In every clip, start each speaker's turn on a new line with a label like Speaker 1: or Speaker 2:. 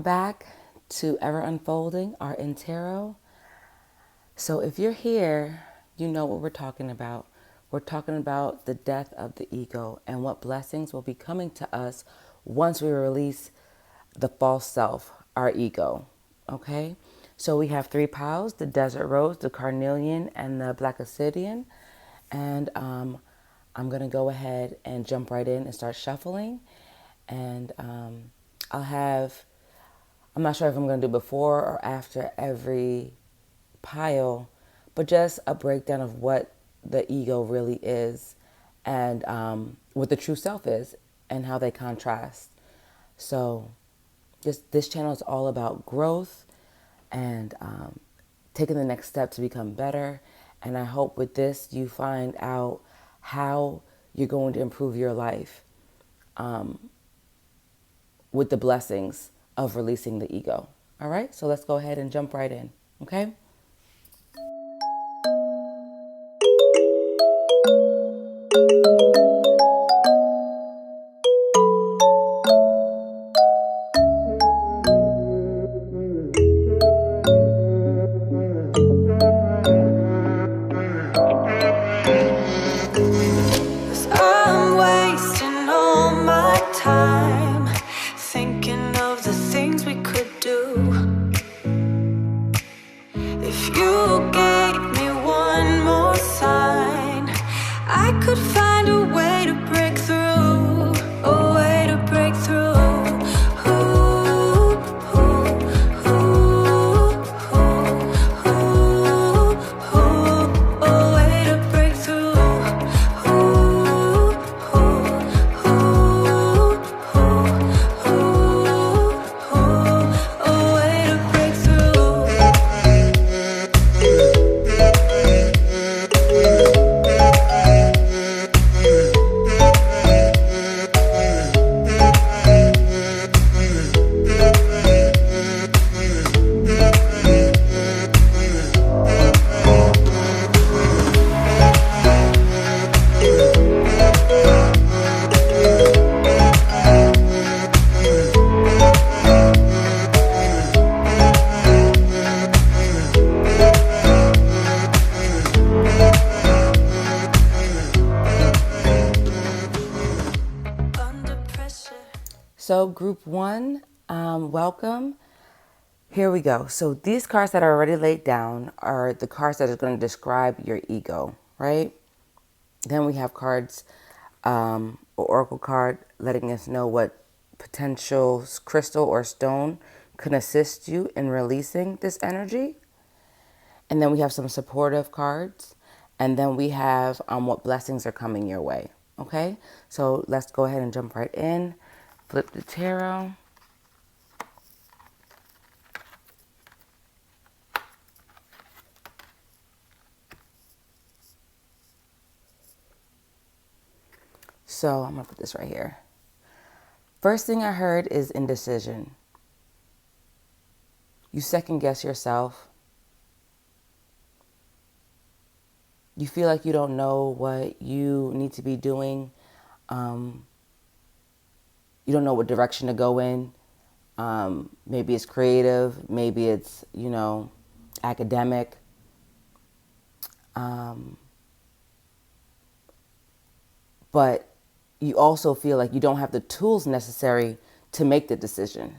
Speaker 1: Welcome back to Ever Unfolding, Art and Tarot. So if you're here, you know what we're talking about. We're talking about the death of the ego and what blessings will be coming to us once we release the false self, our ego. Okay? So we have three piles, the desert rose, the carnelian, and the black obsidian. And I'm going to go ahead and jump right in and start shuffling. And I'm not sure if I'm going to do before or after every pile, but just a breakdown of what the ego really is and what the true self is and how they contrast. So this channel is all about growth and taking the next step to become better. And I hope with this you find out how you're going to improve your life with the blessings of releasing the ego. All right, so let's go ahead and jump right in, okay?
Speaker 2: I'm wasting all my time thinking of the things we could do. If you gave me one more sign, I could find a way to break through, a way to break through. Ooh, ooh, ooh, ooh, ooh, ooh, a way to break through.
Speaker 1: So group one, welcome. Here we go. So these cards that are already laid down are the cards that are going to describe your ego, right? Then we have cards, or oracle card, letting us know what potential crystal or stone can assist you in releasing this energy. And then we have some supportive cards. And then we have what blessings are coming your way. Okay? So let's go ahead and jump right in. Flip the tarot. So I'm going to put this right here. First thing I heard is indecision. You second guess yourself. You feel like you don't know what you need to be doing. You don't know what direction to go in. Maybe it's creative. Maybe it's, academic. But you also feel like you don't have the tools necessary to make the decision.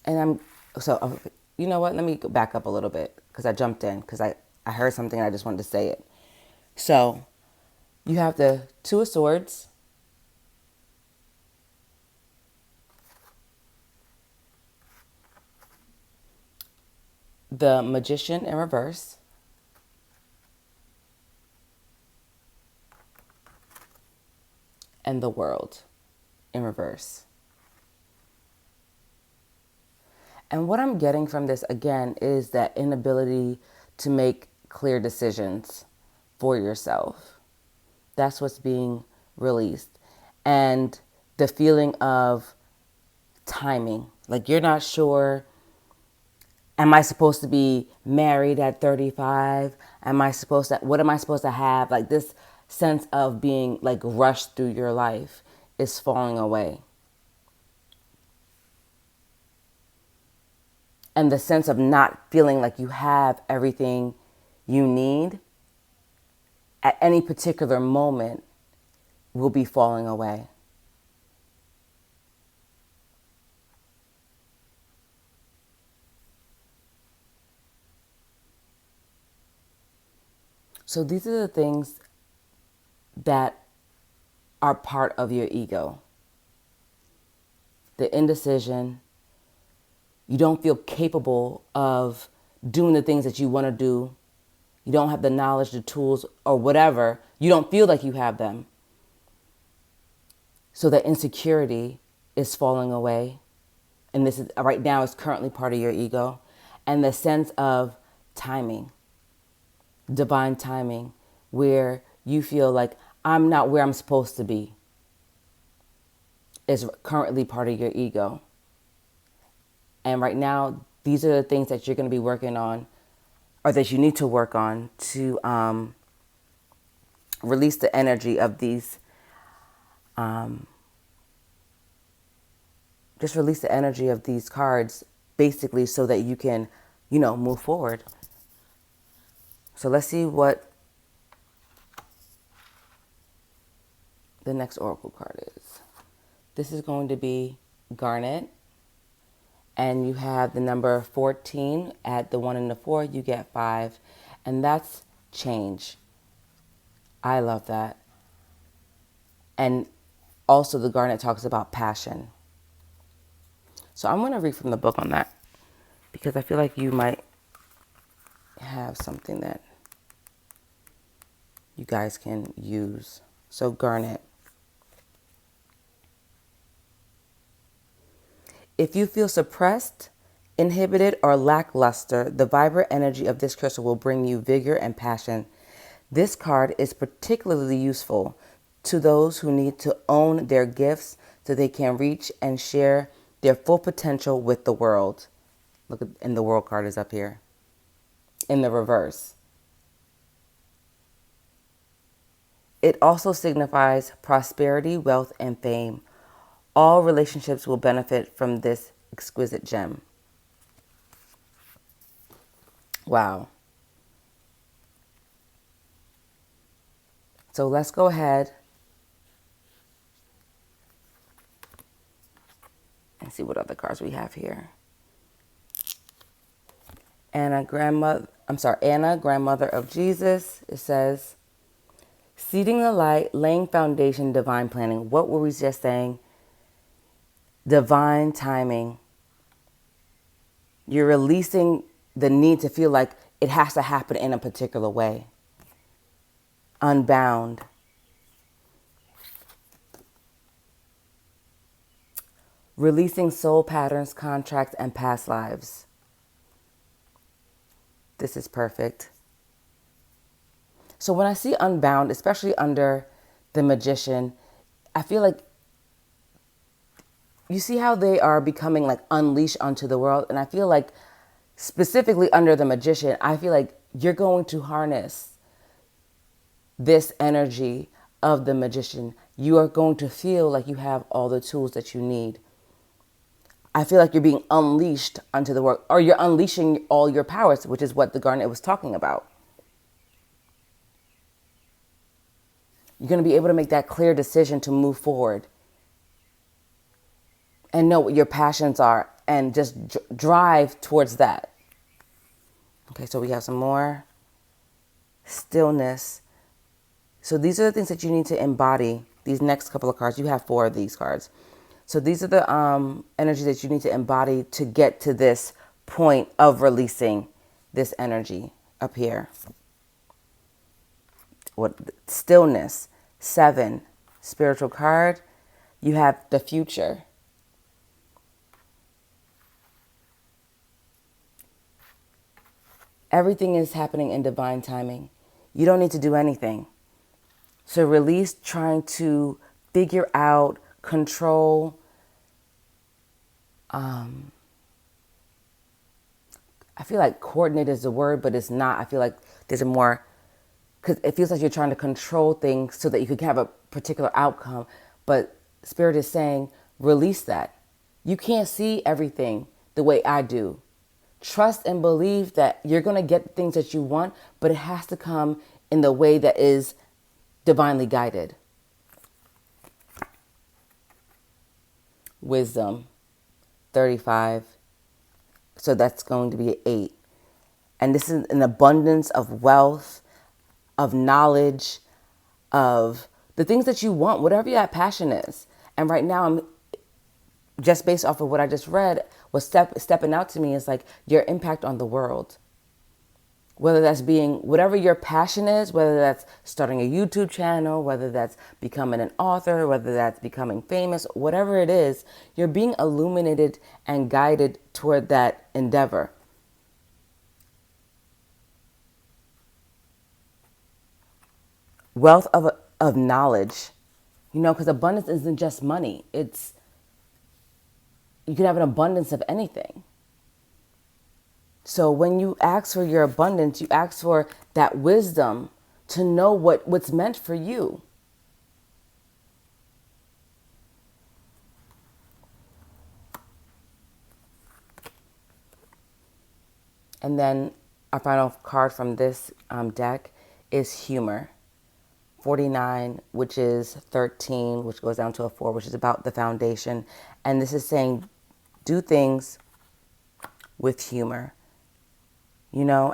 Speaker 1: And you know what? Let me go back up a little bit because I jumped in because I heard something and I just wanted to say it. So you have the Two of Swords, the Magician in reverse, and the World in reverse. And what I'm getting from this, again, is that inability to make clear decisions for yourself. That's what's being released. And the feeling of timing. Like you're not sure, am I supposed to be married at 35? What am I supposed to have? Like this sense of being like rushed through your life is falling away. And the sense of not feeling like you have everything you need at any particular moment will be falling away. So these are the things that are part of your ego. The indecision. You don't feel capable of doing the things that you want to do. You don't have the knowledge, the tools, or whatever. You don't feel like you have them. So that insecurity is falling away. And this is right now is currently part of your ego. And the sense of timing, divine timing, where you feel like I'm not where I'm supposed to be, is currently part of your ego. And right now, these are the things that you're going to be working on, or that you need to work on to release the energy of these. Just release the energy of these cards, basically, so that you can, move forward. So let's see what the next oracle card is. This is going to be Garnet. And you have the number 14, add the 1 and the 4, you get 5. And that's change. I love that. And also the Garnet talks about passion. So I'm going to read from the book on that, because I feel like you might have something that you guys can use. So Garnet. If you feel suppressed, inhibited, or lackluster, the vibrant energy of this crystal will bring you vigor and passion. This card is particularly useful to those who need to own their gifts so they can reach and share their full potential with the world. Look, and the world card is up here in the reverse. It also signifies prosperity, wealth, and fame. All relationships will benefit from this exquisite gem. Wow. So let's go ahead and see what other cards we have here. Anna, grandmother of Jesus. It says, seeding the light, laying foundation, divine planning. What were we just saying? Divine timing. You're releasing the need to feel like it has to happen in a particular way. Unbound. Releasing soul patterns, contracts, and past lives. This is perfect. So when I see unbound, especially under the Magician, I feel like you see how they are becoming like unleashed onto the world. And I feel like specifically under the Magician, I feel like you're going to harness this energy of the Magician. You are going to feel like you have all the tools that you need. I feel like you're being unleashed onto the world, or you're unleashing all your powers, which is what the Garnet was talking about. You're going to be able to make that clear decision to move forward and know what your passions are and just drive towards that. Okay, so we have some more. Stillness. So these are the things that you need to embody. These next couple of cards, you have 4 of these cards. So these are the energy that you need to embody to get to this point of releasing this energy up here. What? Stillness. 7, spiritual card. You have the future. Everything is happening in divine timing. You don't need to do anything. So release trying to figure out, control. I feel like coordinate is the word, but it's not. I feel like there's a more because it feels like you're trying to control things so that you could have a particular outcome. But Spirit is saying, release that. You can't see everything the way I do. Trust and believe that you're going to get things that you want, but it has to come in the way that is divinely guided. Wisdom, 35. So that's going to be 8. And this is an abundance of wealth, of knowledge, of the things that you want, whatever your passion is. And right now, I'm just based off of what I just read, what's stepping out to me is like your impact on the world. Whether that's being whatever your passion is, whether that's starting a YouTube channel, whether that's becoming an author, whether that's becoming famous, whatever it is, you're being illuminated and guided toward that endeavor. Wealth of knowledge, because abundance isn't just money. You can have an abundance of anything. So when you ask for your abundance, you ask for that wisdom to know what's meant for you. And then our final card from this deck is humor. 49, which is 13, which goes down to a 4, which is about the foundation. And this is saying, do things with humor.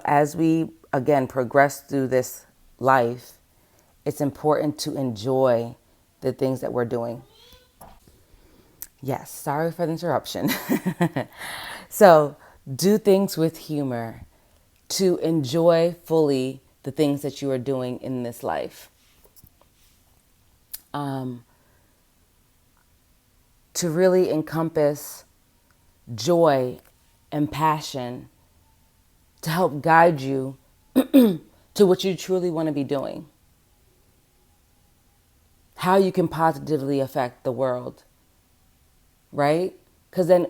Speaker 1: As we, again, progress through this life, it's important to enjoy the things that we're doing. Yes, sorry for the interruption. So, do things with humor to enjoy fully the things that you are doing in this life. To really encompass joy and passion to help guide you to what you truly want to be doing. How you can positively affect the world, right? Because then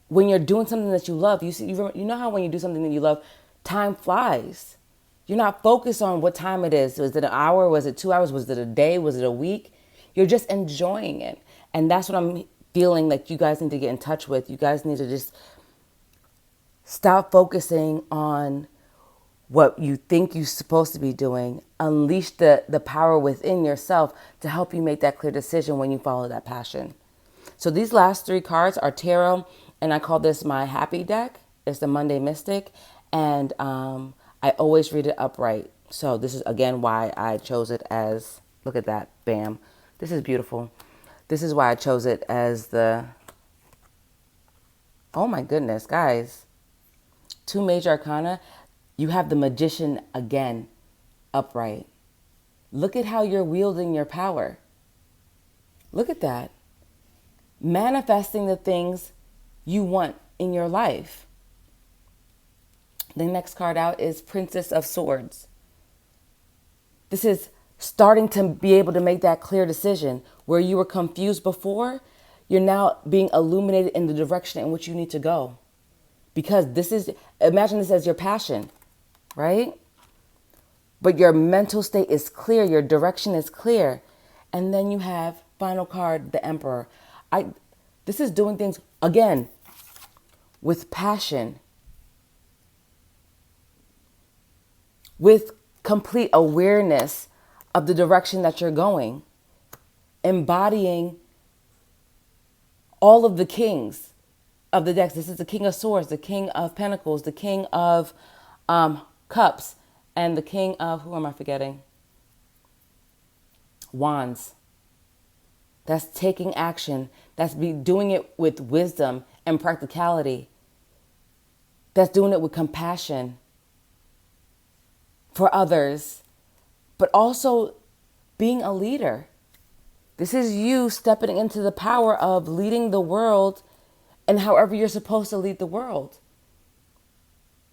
Speaker 1: when you're doing something that you love, you know how when you do something that you love, time flies. You're not focused on what time it is. Was it an hour? Was it 2 hours? Was it a day? Was it a week? You're just enjoying it. And that's what I'm feeling like you guys need to get in touch with. You guys need to just stop focusing on what you think you're supposed to be doing. Unleash the power within yourself to help you make that clear decision when you follow that passion. So these last 3 cards are tarot, and I call this my happy deck. It's the Monday Mystic, and I always read it upright. So this is, again, why I chose it as, look at that, bam. This is beautiful. This is why I chose it as oh my goodness, guys. 2 major arcana. You have the Magician again, upright. Look at how you're wielding your power. Look at that. Manifesting the things you want in your life. The next card out is Princess of Swords. This is starting to be able to make that clear decision. Where you were confused before, you're now being illuminated in the direction in which you need to go. Because imagine this as your passion, right? But your mental state is clear, your direction is clear. And then you have, final card, the Emperor. This is doing things, again, with passion. With complete awareness of the direction that you're going. Embodying all of the kings of the decks. This is the King of Swords, the King of Pentacles, the King of Cups, and the King of, who am I forgetting? Wands. That's taking action. That's doing it with wisdom and practicality. That's doing it with compassion for others, but also being a leader. This is you stepping into the power of leading the world and however you're supposed to lead the world.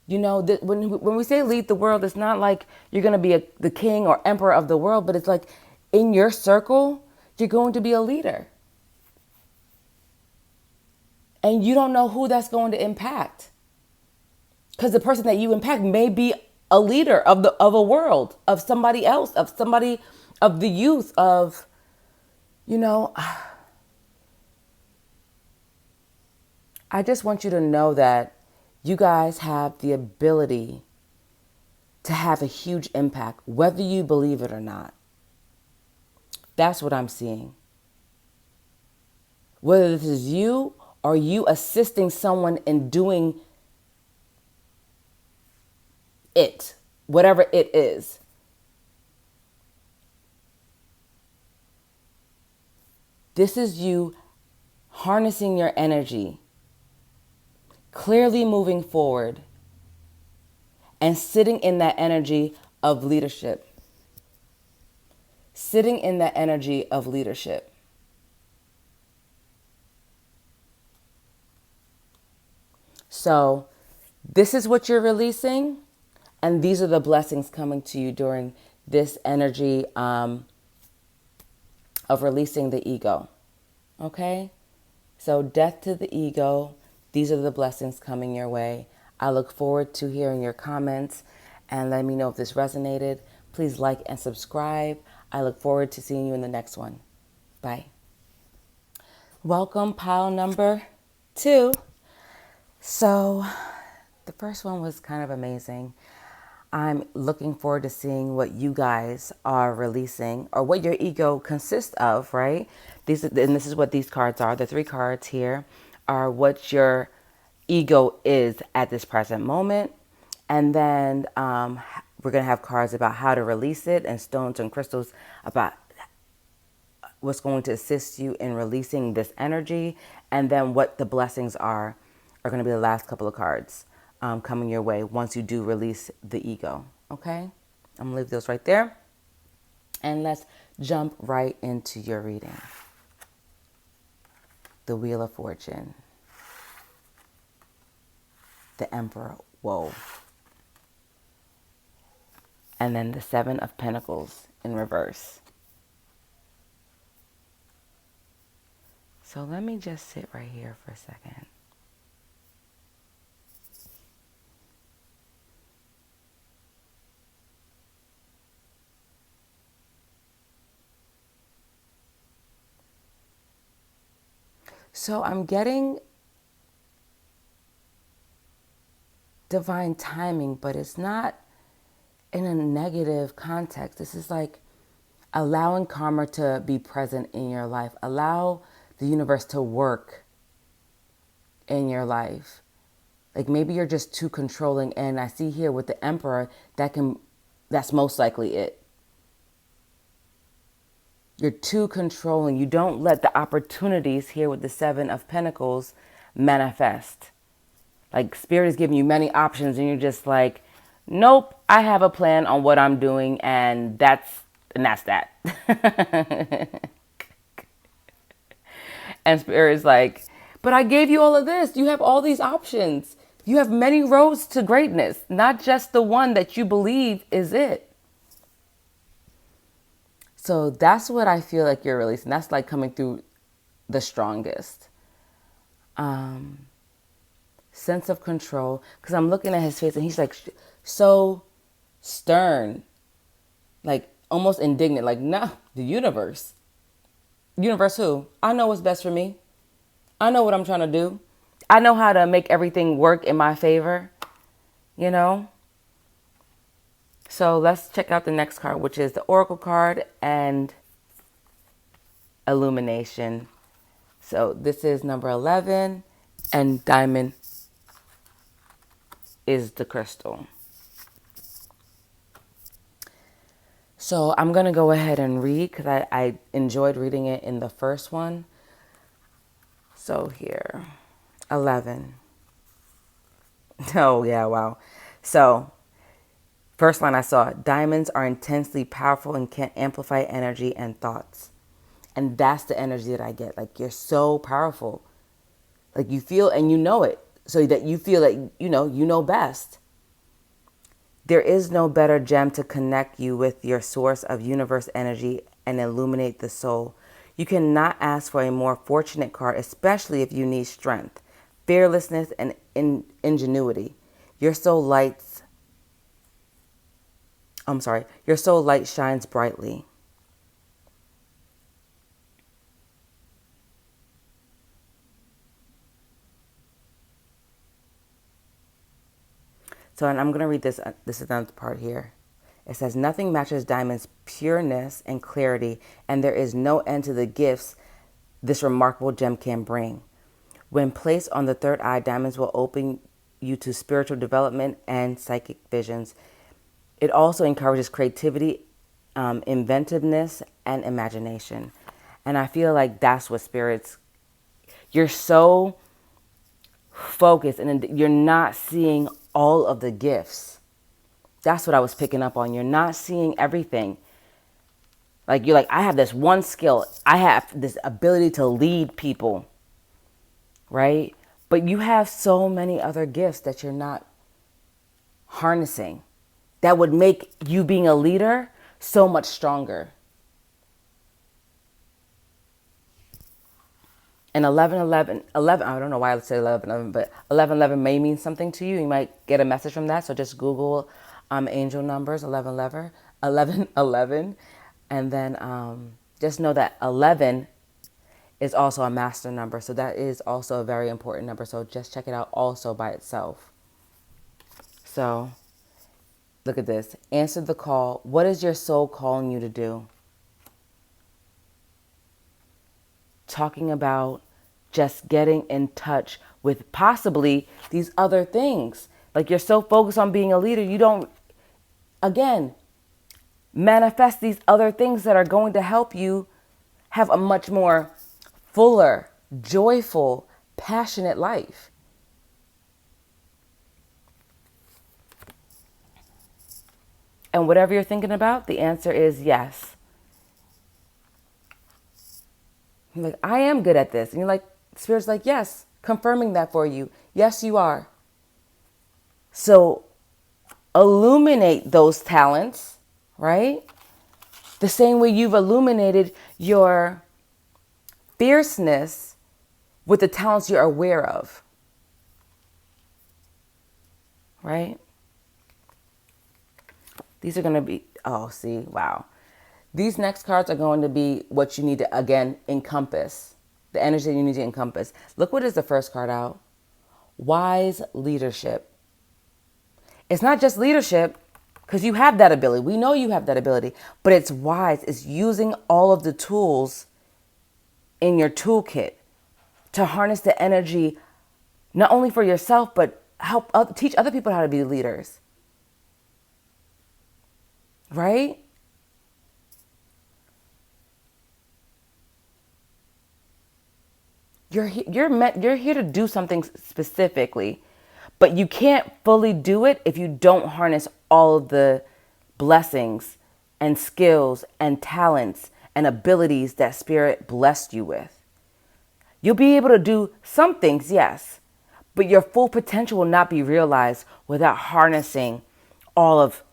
Speaker 1: When we say lead the world, it's not like you're going to be the king or emperor of the world, but it's like in your circle, you're going to be a leader. And you don't know who that's going to impact. Because the person that you impact may be a leader of a world, of somebody else, of the youth, of, you know, I just want you to know that you guys have the ability to have a huge impact, whether you believe it or not. That's what I'm seeing. Whether this is you or you assisting someone in doing it, whatever it is. This is you harnessing your energy, clearly moving forward, and sitting in that energy of leadership. Sitting in that energy of leadership. So, this is what you're releasing, and these are the blessings coming to you during this energy of releasing the ego. Okay? So, death to the ego. These are the blessings coming your way. I look forward to hearing your comments and let me know if this resonated. Please like and subscribe. I look forward to seeing you in the next one. Bye. Welcome, pile number 2. So, the first one was kind of amazing. I'm looking forward to seeing what you guys are releasing or what your ego consists of, right? And this is what these cards are. The 3 cards here are what your ego is at this present moment. And then we're going to have cards about how to release it, and stones and crystals about what's going to assist you in releasing this energy. And then what the blessings are going to be the last couple of cards coming your way once you do release the ego. Okay? I'm going to leave those right there. And let's jump right into your reading. The Wheel of Fortune. The Emperor. Whoa. And then the 7 of Pentacles in reverse. So let me just sit right here for a second. So I'm getting divine timing, but it's not in a negative context. This is like allowing karma to be present in your life. Allow the universe to work in your life. Like maybe you're just too controlling, and I see here with the Emperor that's most likely it. You're too controlling. You don't let the opportunities here with the 7 of Pentacles manifest. Like Spirit is giving you many options and you're just like, nope, I have a plan on what I'm doing, and that's that. And Spirit is like, but I gave you all of this. You have all these options. You have many roads to greatness, not just the one that you believe is it. So that's what I feel like you're releasing. That's like coming through the strongest. Sense of control. Because I'm looking at his face and he's like so stern. Like almost indignant. Like, no, the universe. Universe who? I know what's best for me. I know what I'm trying to do. I know how to make everything work in my favor. You know? So let's check out the next card, which is the Oracle card and Illumination. So this is number 11, and Diamond is the crystal. So I'm going to go ahead and read because I enjoyed reading it in the first one. So here, 11. Oh, yeah, wow. So first line I saw, diamonds are intensely powerful and can amplify energy and thoughts. And that's the energy that I get. Like, you're so powerful. Like, you feel and you know it. So that you feel like, you know best. There is no better gem to connect you with your source of universe energy and illuminate the soul. You cannot ask for a more fortunate card, especially if you need strength, fearlessness, and ingenuity. Your soul lights I'm sorry, your soul light shines brightly. So, and I'm going to read this. This is another part here. It says, nothing matches diamond's pureness and clarity, and there is no end to the gifts this remarkable gem can bring. When placed on the third eye, diamonds will open you to spiritual development and psychic visions. It also encourages creativity, inventiveness, and imagination. And I feel like that's what spirits, you're so focused and you're not seeing all of the gifts. That's what I was picking up on. You're not seeing everything. Like, you're like, I have this one skill. I have this ability to lead people, right? But you have so many other gifts that you're not harnessing that would make you being a leader so much stronger. And 11, I don't know why I say 11, but 11 may mean something to you. You might get a message from that. So just Google angel numbers, 11. And then just know that 11 is also a master number. So that is also a very important number. So just check it out also by itself. So look at this. Answer the call. What is your soul calling you to do? Talking about just getting in touch with possibly these other things. Like, you're so focused on being a leader, you don't, again, manifest these other things that are going to help you have a much more fuller, joyful, passionate life. And whatever you're thinking about, the answer is yes. You're like, I am good at this. And you're like, Spirit's like, yes, confirming that for you. Yes, you are. So illuminate those talents, right? The same way you've illuminated your fierceness with the talents you're aware of, right? These are going to be, oh, see, wow. These next cards are going to be what you need to, again, encompass. The energy that you need to encompass. Look what is the first card out. Wise leadership. It's not just leadership, because you have that ability. We know you have that ability. But it's wise. It's using all of the tools in your toolkit to harness the energy, not only for yourself, but teach other people how to be leaders. Right? You're here to do something specifically, but you can't fully do it if you don't harness all of the blessings and skills and talents and abilities that Spirit blessed you with. You'll be able to do some things, yes, but your full potential will not be realized without harnessing all of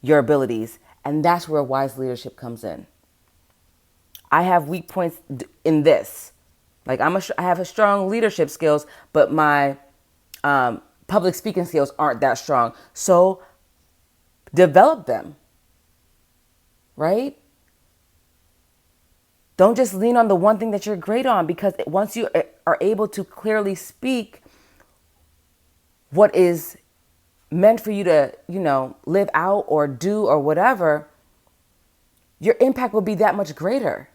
Speaker 1: your abilities. And that's where wise leadership comes in. I have weak points in this. Like, I have a strong leadership skills, but my public speaking skills aren't that strong. So develop them, right? Don't just lean on the one thing that you're great on, because once you are able to clearly speak what is meant for you to, live out or do or whatever, your impact will be that much greater.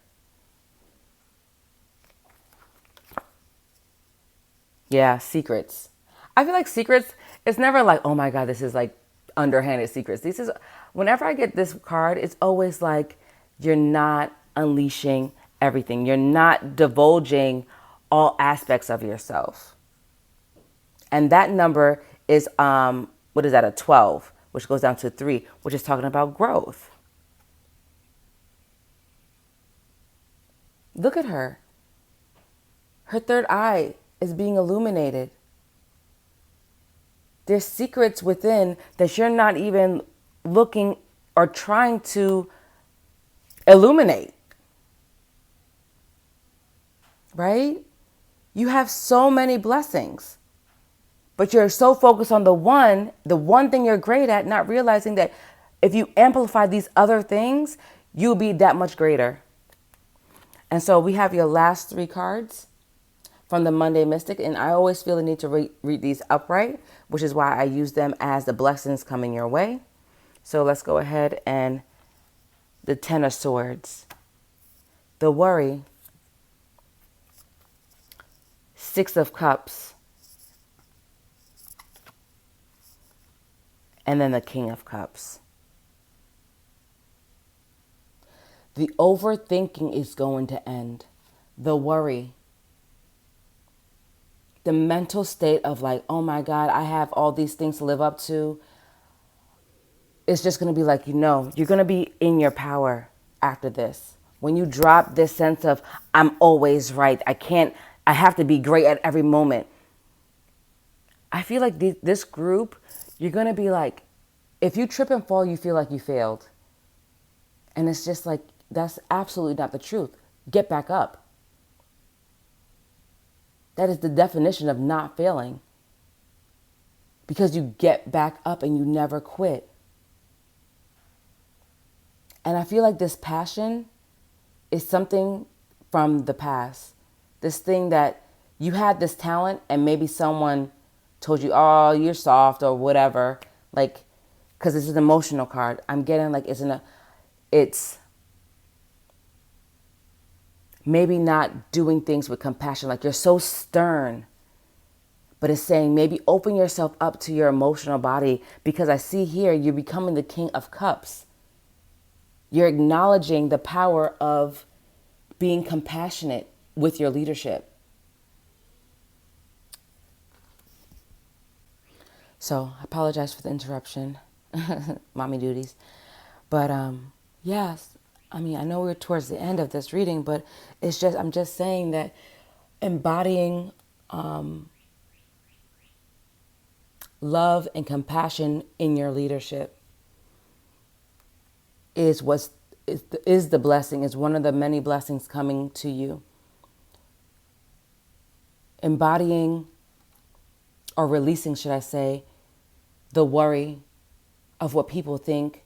Speaker 1: Yeah, secrets. I feel like secrets, it's never like, oh my God, this is like underhanded secrets. Whenever I get this card, it's always like, you're not unleashing everything. You're not divulging all aspects of yourself. And that number is, what is that, a 12, which goes down to 3, which is talking about growth. Look at her. Her third eye is being illuminated. There's secrets within that you're not even looking or trying to illuminate. Right? You have so many blessings, but you're so focused on the one thing you're great at, not realizing that if you amplify these other things, you'll be that much greater. And so we have your last 3 cards from the Monday Mystic, and I always feel the need to read these upright, which is why I use them as the blessings coming your way. So let's go ahead and the 10 of Swords, the worry, 6 of Cups, and then the King of Cups. The overthinking is going to end. The worry, the mental state of like, oh my God, I have all these things to live up to. It's just going to be like, you're going to be in your power after this. When you drop this sense of, I'm always right. I have to be great at every moment. I feel like this group, you're going to be like, if you trip and fall, you feel like you failed. And it's just like, that's absolutely not the truth. Get back up. That is the definition of not failing. Because you get back up and you never quit. And I feel like this passion is something from the past. This thing that you had this talent and maybe someone told you, oh, you're soft or whatever. Like, because it's an emotional card. I'm getting like it's maybe not doing things with compassion. Like you're so stern. But it's saying maybe open yourself up to your emotional body, because I see here you're becoming the King of Cups. You're acknowledging the power of being compassionate with your leadership. So I apologize for the interruption, mommy duties. But yes, I mean, I know we're towards the end of this reading, but I'm just saying that embodying love and compassion in your leadership is the blessing, is one of the many blessings coming to you. Embodying or releasing, should I say, the worry of what people think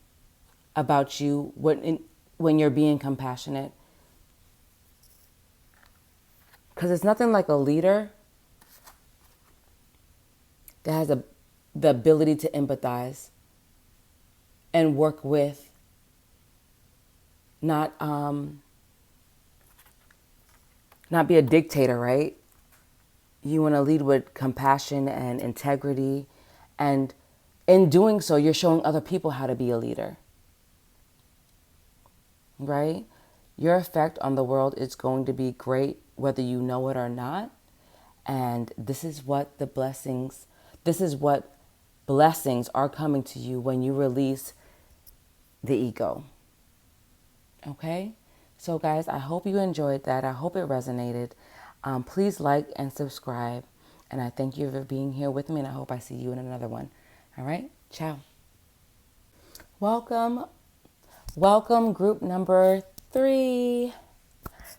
Speaker 1: about you when you're being compassionate. Because it's nothing like a leader that has the ability to empathize and work with, not be a dictator, right? You want to lead with compassion and integrity, and in doing so, you're showing other people how to be a leader, right? Your effect on the world is going to be great, whether you know it or not. And this is what blessings are coming to you when you release the ego. Okay? So guys, I hope you enjoyed that. I hope it resonated. Please like and subscribe. And I thank you for being here with me, and I hope I see you in another one. All right? Ciao. Welcome group number 3.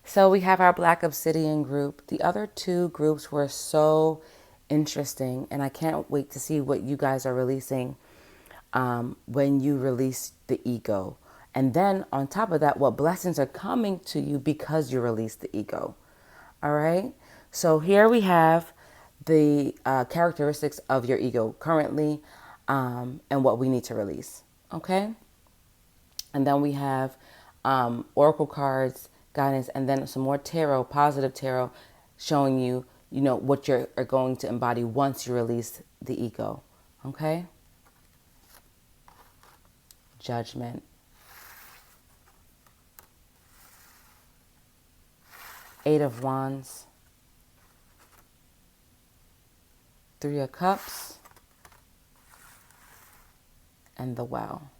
Speaker 1: So we have our Black Obsidian group. The other 2 groups were so interesting, and I can't wait to see what you guys are releasing when you release the ego. And then on top of that, what blessings are coming to you because you release the ego. All right? So here we have the characteristics of your ego currently, and what we need to release. Okay? And then we have oracle cards, guidance, and then some more tarot, positive tarot, showing you, what you're going to embody once you release the ego. Okay? Judgment. Eight of Wands. 3 of Cups. And the Well.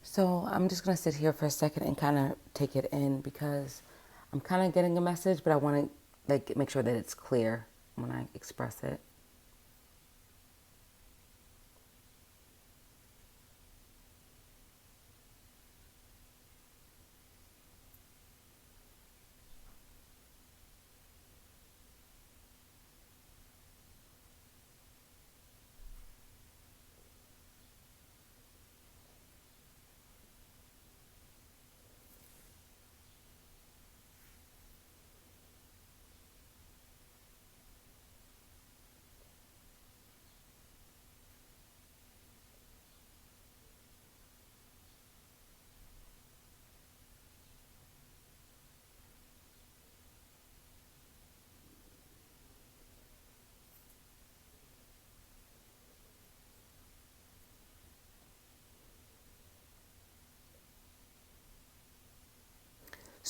Speaker 1: So I'm just going to sit here for a second and kind of take it in, because I'm kind of getting a message, but I want to make sure that it's clear when I express it.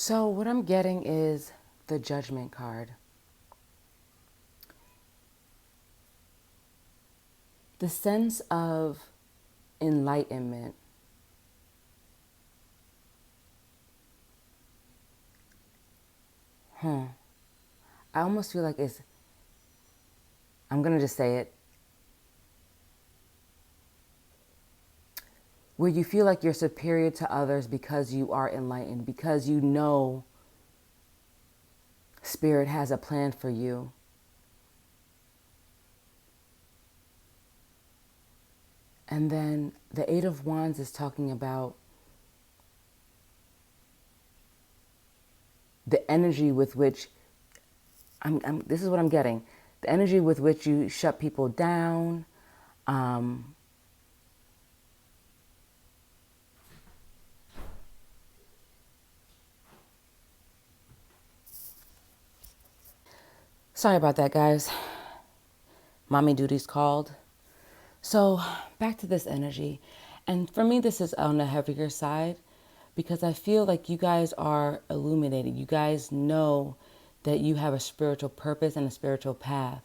Speaker 1: So what I'm getting is the Judgment card. The sense of enlightenment. I almost feel like I'm going to just say it, where you feel like you're superior to others because you are enlightened, because you know Spirit has a plan for you. And then the Eight of Wands is talking about the energy with which, this is what I'm getting, the energy with which you shut people down. Sorry about that, guys. Mommy duty's called. So back to this energy. And for me, this is on the heavier side because I feel like you guys are illuminated. You guys know that you have a spiritual purpose and a spiritual path.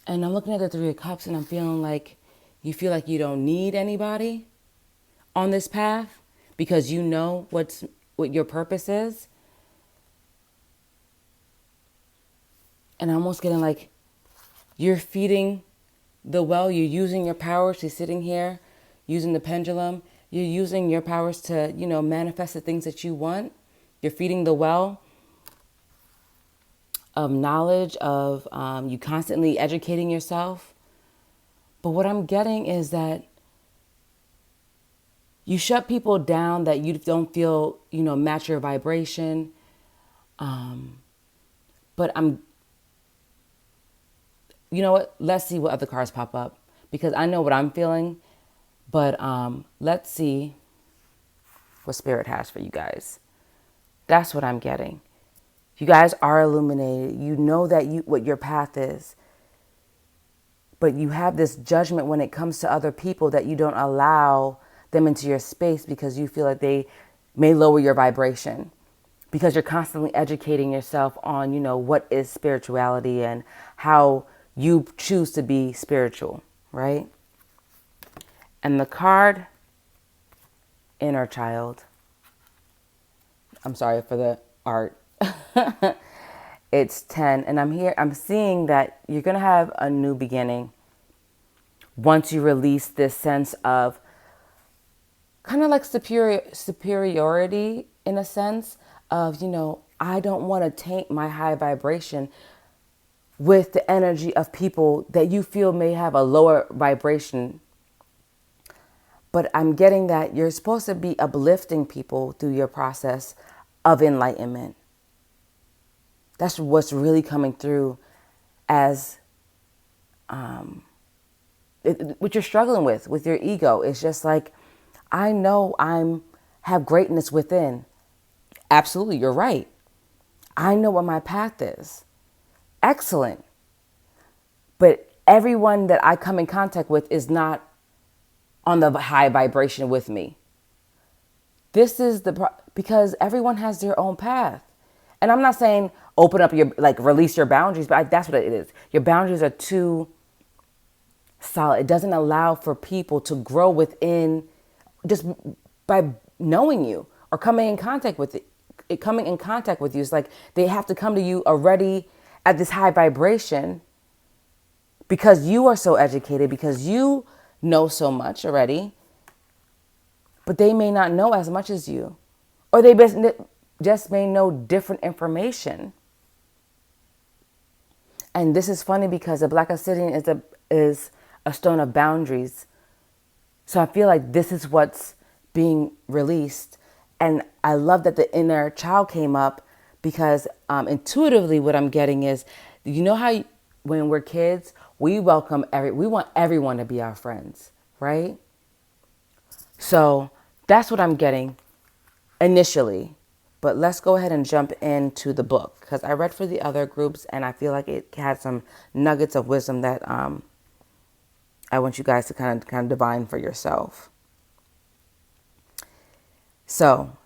Speaker 1: And I'm looking at the Three of Cups and I'm feeling like you feel like you don't need anybody on this path because you know what your purpose is. And I'm almost getting like you're feeding the well, you're using your powers. She's sitting here using the pendulum. You're using your powers to, manifest the things that you want. You're feeding the well of knowledge, of you constantly educating yourself. But what I'm getting is that you shut people down that you don't feel, match your vibration. But you know what? Let's see what other cards pop up because I know what I'm feeling. But let's see what Spirit has for you guys. That's what I'm getting. You guys are illuminated. You know that what your path is. But you have this judgment when it comes to other people that you don't allow them into your space because you feel like they may lower your vibration. Because you're constantly educating yourself on, what is spirituality and how you choose to be spiritual, right? And the card, Inner Child. I'm sorry for the art. It's 10. And I'm seeing that you're going to have a new beginning once you release this sense of kind of like superiority in a sense of, I don't want to taint my high vibration with the energy of people that you feel may have a lower vibration. But I'm getting that you're supposed to be uplifting people through your process of enlightenment. That's what's really coming through as what you're struggling with your ego. It's just like, I know have greatness within. Absolutely, you're right. I know what my path is. Excellent. But everyone that I come in contact with is not on the high vibration with me. This is because everyone has their own path. And I'm not saying open up release your boundaries, but that's what it is. Your boundaries are too solid. It doesn't allow for people to grow within just by knowing you or coming in contact with it. Coming in contact with you. It's like they have to come to you already at this high vibration because you are so educated, because you know so much already, but they may not know as much as you, or they just may know different information. And this is funny because the Black Obsidian is a stone of boundaries. So I feel like this is what's being released. And I love that the inner child came up because intuitively what I'm getting is, how when we're kids, we want everyone to be our friends, right? So that's what I'm getting initially. But let's go ahead and jump into the book because I read for the other groups and I feel like it had some nuggets of wisdom that I want you guys to kind of divine for yourself. So,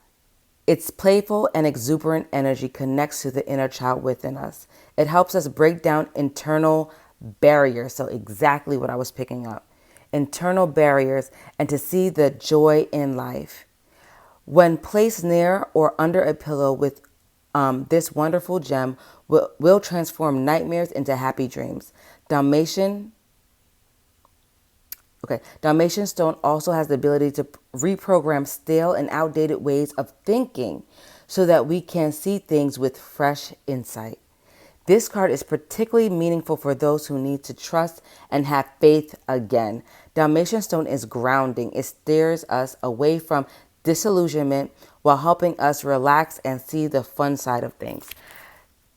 Speaker 1: its playful and exuberant energy connects to the inner child within us. It helps us break down internal barriers. So, exactly what I was picking up, internal barriers, and to see the joy in life. When placed near or under a pillow with this wonderful gem, will transform nightmares into happy dreams. Dalmatian stone also has the ability to reprogram stale and outdated ways of thinking so that we can see things with fresh insight. This card is particularly meaningful for those who need to trust and have faith again. Dalmatian stone is grounding. It steers us away from disillusionment while helping us relax and see the fun side of things.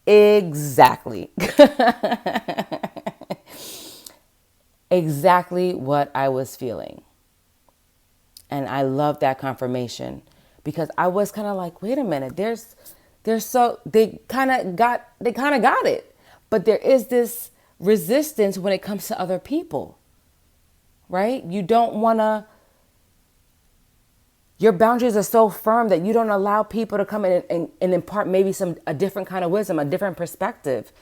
Speaker 1: Exactly. Exactly what I was feeling. And I love that confirmation because I was kind of like, wait a minute, they kind of got it. But there is this resistance when it comes to other people, right? You don't want to, your boundaries are so firm that you don't allow people to come in and impart maybe a different kind of wisdom, a different perspective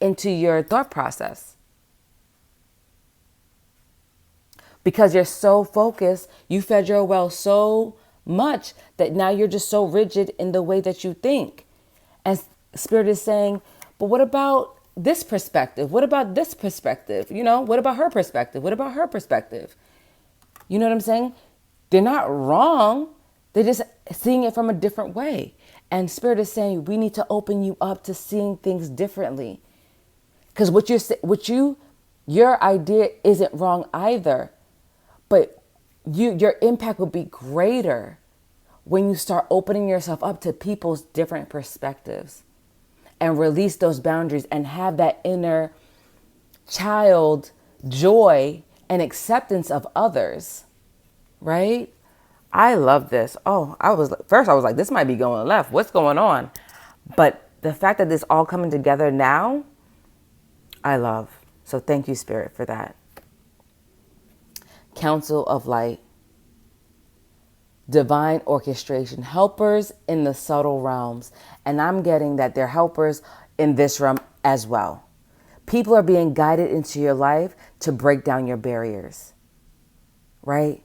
Speaker 1: into your thought process. Because you're so focused, you fed your well so much that now you're just so rigid in the way that you think. And Spirit is saying, but what about this perspective? What about this perspective? What about her perspective? What about her perspective? You know what I'm saying? They're not wrong. They're just seeing it from a different way. And Spirit is saying, we need to open you up to seeing things differently. Because your idea isn't wrong either. But your impact will be greater when you start opening yourself up to people's different perspectives and release those boundaries and have that inner child joy and acceptance of others, right? I love this. I was like, this might be going left. What's going on? But the fact that this all coming together now, I love. So thank you, Spirit, for that. Council of Light, divine orchestration, helpers in the subtle realms. And I'm getting that they're helpers in this realm as well. People are being guided into your life to break down your barriers, right?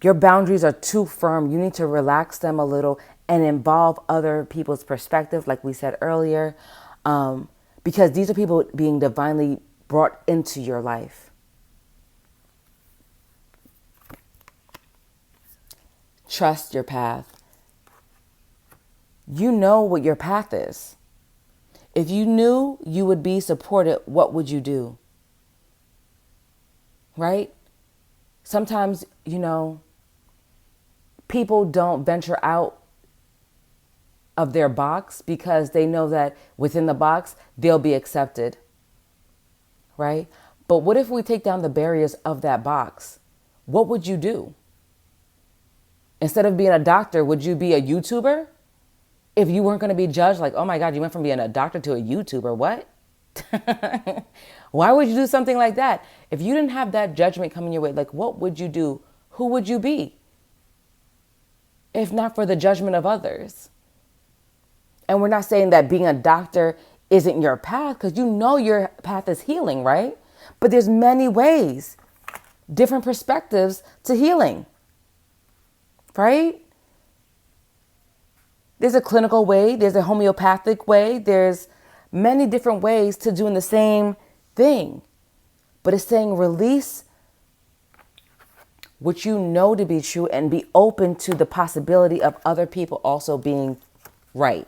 Speaker 1: Your boundaries are too firm. You need to relax them a little and involve other people's perspective, like we said earlier, because these are people being divinely brought into your life. Trust your path. You know what your path is. If you knew you would be supported, what would you do? Right? Sometimes, people don't venture out of their box because they know that within the box, they'll be accepted. Right? But what if we take down the barriers of that box? What would you do? Instead of being a doctor, would you be a YouTuber? If you weren't going to be judged, like, oh my God, you went from being a doctor to a YouTuber, what? Why would you do something like that? If you didn't have that judgment coming your way, like, what would you do? Who would you be? If not for the judgment of others. And we're not saying that being a doctor isn't your path, because your path is healing, right? But there's many ways, different perspectives to healing. Right? There's a clinical way. There's a homeopathic way. There's many different ways to doing the same thing. But it's saying release what you know to be true and be open to the possibility of other people also being right.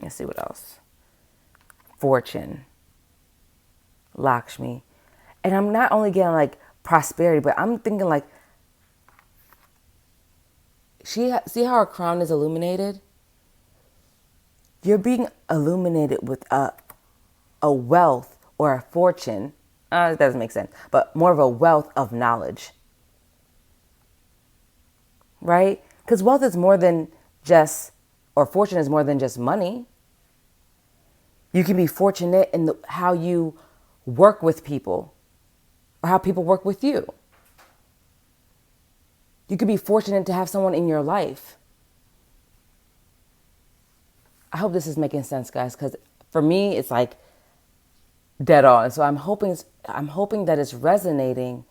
Speaker 1: Let's see what else. Fortune. Lakshmi. And I'm not only getting like prosperity, but I'm thinking like, see how her crown is illuminated? You're being illuminated with a wealth or a fortune. It doesn't make sense, but more of a wealth of knowledge. Right? Because wealth is more than just, or fortune is more than just money. You can be fortunate in how you work with people or how people work with you. You could be fortunate to have someone in your life. I hope this is making sense, guys, because for me, it's like dead on. So I'm hoping that it's resonating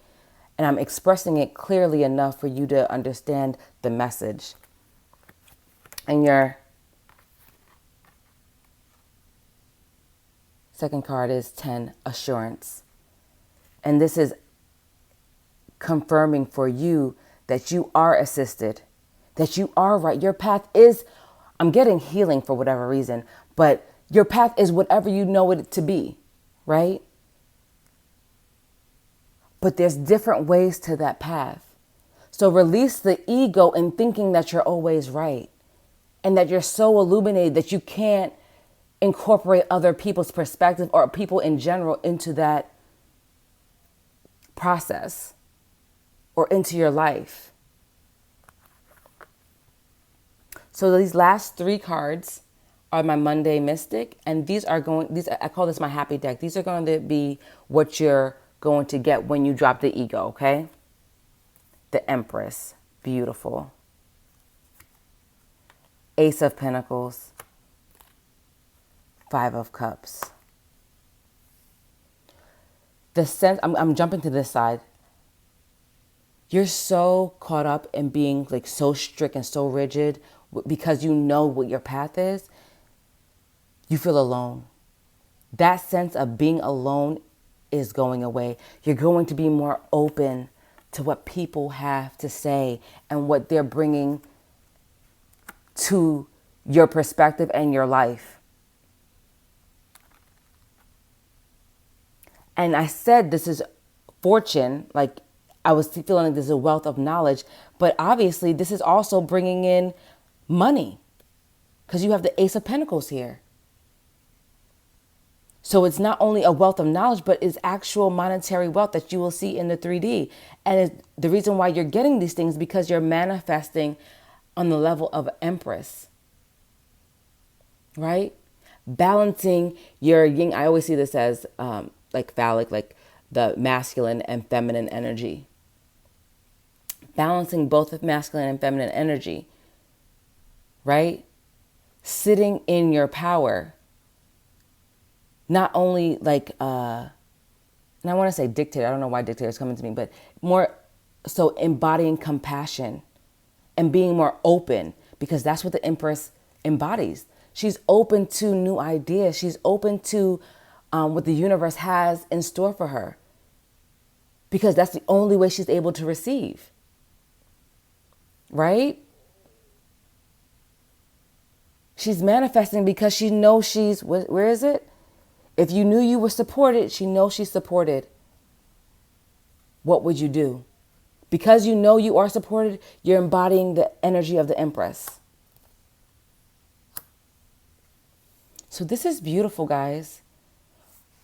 Speaker 1: and I'm expressing it clearly enough for you to understand the message. And your second card is 10, assurance. And this is confirming for you that you are assisted, that you are right. Your path is, I'm getting healing for whatever reason, but your path is whatever you know it to be, right? But there's different ways to that path. So release the ego in thinking that you're always right and that you're so illuminated that you can't incorporate other people's perspective or people in general into that process or into your life. So these last 3 cards are my Monday Mystic, and I call this my happy deck. These are going to be what you're going to get when you drop the ego, okay? The Empress, beautiful. Ace of Pentacles, 5 of Cups. I'm jumping to this side. You're so caught up in being like so strict and so rigid because you know what your path is. You feel alone. That sense of being alone is going away. You're going to be more open to what people have to say and what they're bringing to your perspective and your life. And I said this is fortune, like I was feeling like there's a wealth of knowledge, but obviously this is also bringing in money because you have the Ace of Pentacles here. So it's not only a wealth of knowledge, but it's actual monetary wealth that you will see in the 3D. And the reason why you're getting these things because you're manifesting on the level of Empress, right? Balancing your yin. I always see this as like phallic, like the masculine and feminine energy. Balancing both of masculine and feminine energy, right? Sitting in your power. Not only like, and I want to say dictator, I don't know why dictator is coming to me, but more so embodying compassion and being more open because that's what the Empress embodies. She's open to new ideas. She's open to what the universe has in store for her because that's the only way she's able to receive, right? She's manifesting because she knows where is it? If you knew you were supported, she knows she's supported. What would you do? Because you know you are supported, you're embodying the energy of the Empress. So this is beautiful, guys.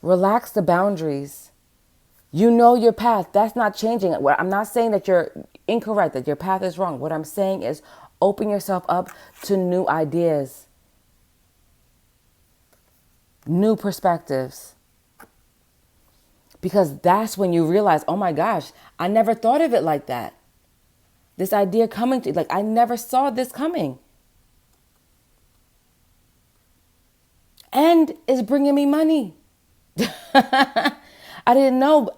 Speaker 1: Relax the boundaries. You know your path. That's not changing. I'm not saying that you're incorrect, that your path is wrong. What I'm saying is open yourself up to new ideas. New perspectives. Because that's when you realize, oh my gosh, I never thought of it like that. This idea coming to, like, I never saw this coming. And it's bringing me money. I didn't know.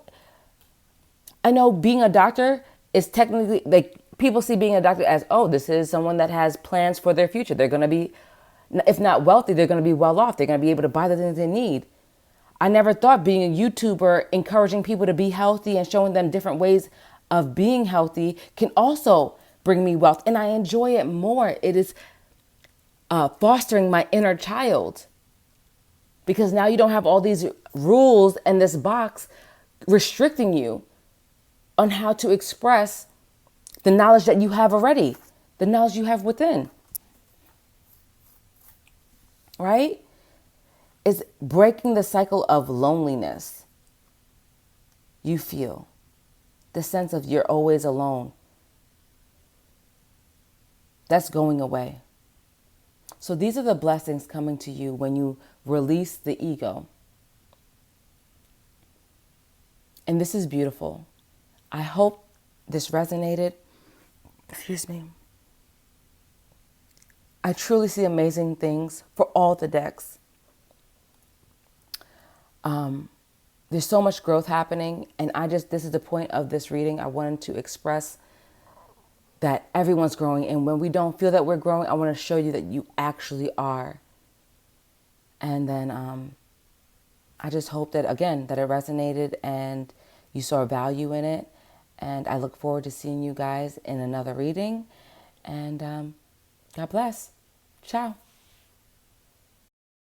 Speaker 1: I know being a doctor is technically, like, people see being a doctor as, oh, this is someone that has plans for their future. They're going to be, if not wealthy, they're going to be well off. They're going to be able to buy the things they need. I never thought being a YouTuber, encouraging people to be healthy and showing them different ways of being healthy can also bring me wealth. And I enjoy it more. It is fostering my inner child. Because now you don't have all these rules and this box restricting you on how to express the knowledge that you have already, the knowledge you have within. Right? It's breaking the cycle of loneliness. You feel the sense of you're always alone. That's going away. So these are the blessings coming to you when you release the ego. And this is beautiful. I hope this resonated. Excuse me. I truly see amazing things for all the decks. There's so much growth happening, and this is the point of this reading. I wanted to express that everyone's growing, and when we don't feel that we're growing, I want to show you that you actually are. And then I just hope that, again, that it resonated and you saw value in it. And I look forward to seeing you guys in another reading. And God bless. Ciao.